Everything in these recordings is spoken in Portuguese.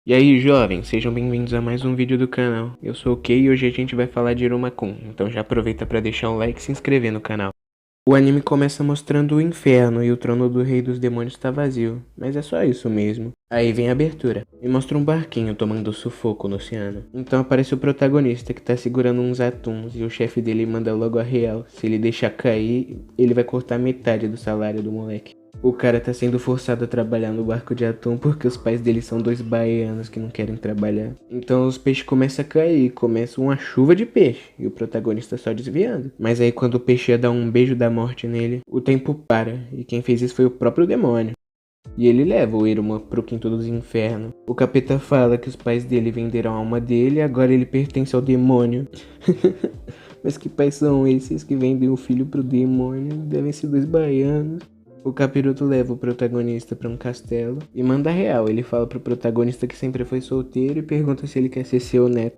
E aí, jovens, sejam bem-vindos a mais um vídeo do canal. Eu sou o Kei e hoje a gente vai falar de Iruma-kun, então já aproveita para deixar um like e se inscrever no canal. O anime começa mostrando o inferno e o trono do rei dos demônios está vazio, mas é só isso mesmo. Aí vem a abertura e mostra um barquinho tomando sufoco no oceano. Então aparece o protagonista que tá segurando uns atuns e o chefe dele manda logo a real. Se ele deixar cair, ele vai cortar metade do salário do moleque. O cara tá sendo forçado a trabalhar no barco de atum porque os pais dele são dois baianos que não querem trabalhar. Então os peixes começam a cair, começa uma chuva de peixe e o protagonista só desviando. Mas aí quando o peixe ia dar um beijo da morte nele, o tempo para e quem fez isso foi o próprio demônio. E ele leva o Iruma pro quinto dos infernos. O capeta fala que os pais dele venderam a alma dele e agora ele pertence ao demônio. Mas que pais são esses que vendem o filho pro demônio? Devem ser dois baianos. O capiroto leva o protagonista pra um castelo e manda real. Ele fala pro protagonista que sempre foi solteiro e pergunta se ele quer ser seu neto.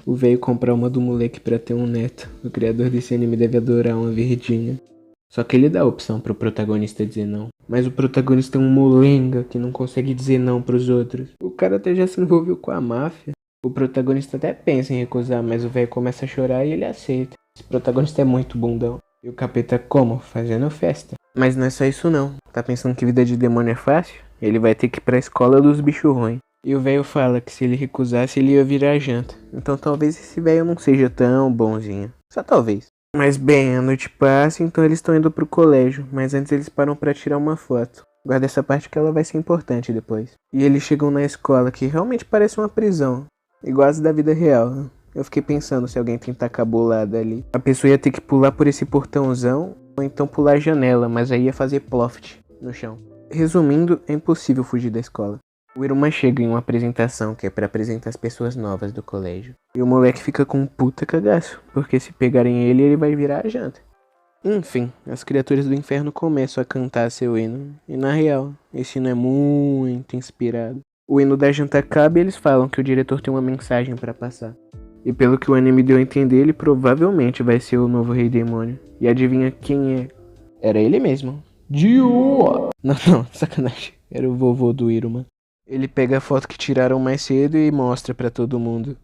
O velho compra uma do moleque pra ter um neto. O criador desse anime deve adorar uma verdinha. Só que ele dá a opção pro protagonista dizer não. Mas o protagonista é um molenga que não consegue dizer não pros outros. O cara até já se envolveu com a máfia. O protagonista até pensa em recusar, mas o velho começa a chorar e ele aceita. Esse protagonista é muito bundão. E o capeta como? Fazendo festa. Mas não é só isso não. Tá pensando que vida de demônio é fácil? Ele vai ter que ir pra escola dos bichos ruins. E o velho fala que se ele recusasse ele ia virar janta. Então talvez esse velho não seja tão bonzinho. Só talvez. Mas bem, a noite passa, então eles estão indo pro colégio. Mas antes eles param pra tirar uma foto. Guarda essa parte que ela vai ser importante depois. E eles chegam na escola, que realmente parece uma prisão. Igual as da vida real. Eu fiquei pensando se alguém tentar cabulada ali. A pessoa ia ter que pular por esse portãozão, ou então pular a janela, mas aí ia fazer ploft no chão. Resumindo, é impossível fugir da escola. O Iruma chega em uma apresentação que é pra apresentar as pessoas novas do colégio. E o moleque fica com um puta cagaço, porque se pegarem ele, ele vai virar a janta. Enfim, as criaturas do inferno começam a cantar seu hino. E na real, esse hino é muito inspirado. O hino da janta acaba e eles falam que o diretor tem uma mensagem pra passar. E pelo que o anime deu a entender, ele provavelmente vai ser o novo rei demônio. E adivinha quem é? Era ele mesmo. Dio! Não, sacanagem. Era o vovô do Iruma. Ele pega a foto que tiraram mais cedo e mostra pra todo mundo.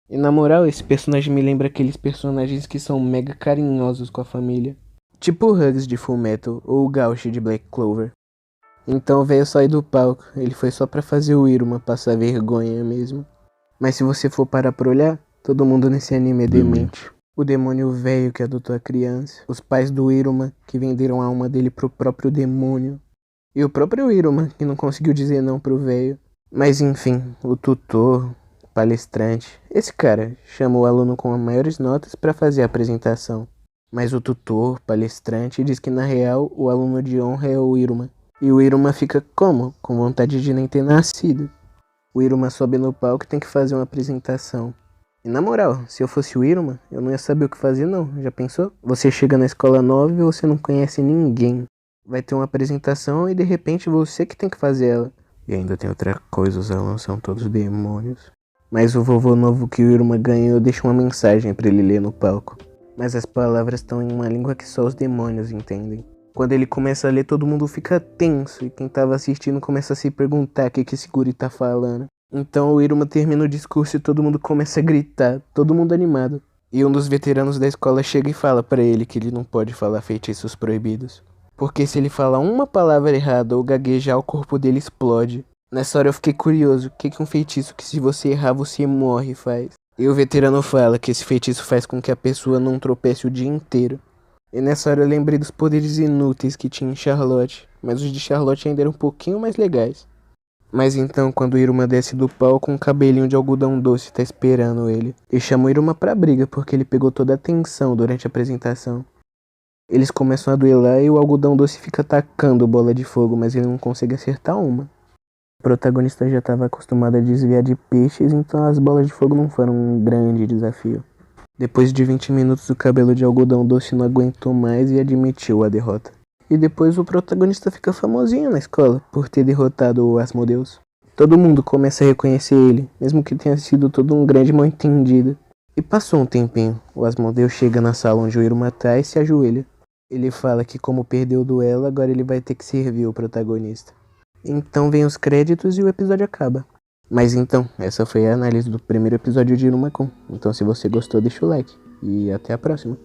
E na moral, esse personagem me lembra aqueles personagens que são mega carinhosos com a família. Tipo o Hugs de Fullmetal ou o Gauch de Black Clover. Então veio sair do palco. Ele foi só pra fazer o Iruma passar vergonha mesmo. Mas se você for parar pra olhar, todo mundo nesse anime é demente. O demônio velho que adotou a criança. Os pais do Iruma que venderam a alma dele pro próprio demônio. E o próprio Iruma que não conseguiu dizer não pro velho. Mas enfim, o tutor, o palestrante. Esse cara chama o aluno com as maiores notas pra fazer a apresentação. Mas o tutor, palestrante, diz que na real o aluno de honra é o Iruma. E o Iruma fica como? Com vontade de nem ter nascido. O Iruma sobe no palco e tem que fazer uma apresentação. E na moral, se eu fosse o Iruma, eu não ia saber o que fazer não, já pensou? Você chega na escola nova e você não conhece ninguém. Vai ter uma apresentação e de repente você que tem que fazer ela. E ainda tem outra coisa, os alunos são todos demônios. Mas o vovô novo que o Iruma ganhou deixa uma mensagem pra ele ler no palco. Mas as palavras estão em uma língua que só os demônios entendem. Quando ele começa a ler, todo mundo fica tenso e quem tava assistindo começa a se perguntar o que esse guri tá falando. Então o Iruma termina o discurso e todo mundo começa a gritar, todo mundo animado. E um dos veteranos da escola chega e fala pra ele que ele não pode falar feitiços proibidos. Porque se ele falar uma palavra errada ou gaguejar, o corpo dele explode. Nessa hora eu fiquei curioso, o que um feitiço que se você errar você morre faz? E o veterano fala que esse feitiço faz com que a pessoa não tropece o dia inteiro. E nessa hora eu lembrei dos poderes inúteis que tinha em Charlotte, mas os de Charlotte ainda eram um pouquinho mais legais. Mas então, quando o Iruma desce do palco, um cabelinho de algodão doce tá esperando ele. E chama o Iruma pra briga, porque ele pegou toda a atenção durante a apresentação. Eles começam a duelar e o algodão doce fica atacando bola de fogo, mas ele não consegue acertar uma. O protagonista já estava acostumado a desviar de peixes, então as bolas de fogo não foram um grande desafio. Depois de 20 minutos, o cabelo de algodão doce não aguentou mais e admitiu a derrota. E depois o protagonista fica famosinho na escola por ter derrotado o Asmodeus. Todo mundo começa a reconhecer ele, mesmo que tenha sido todo um grande mal entendido. E passou um tempinho, o Asmodeus chega na sala onde o Iruma tá e se ajoelha. Ele fala que como perdeu o duelo, agora ele vai ter que servir o protagonista. Então vem os créditos e o episódio acaba. Mas então, essa foi a análise do primeiro episódio de Iruma-kun. Então se você gostou, deixa o like. E até a próxima.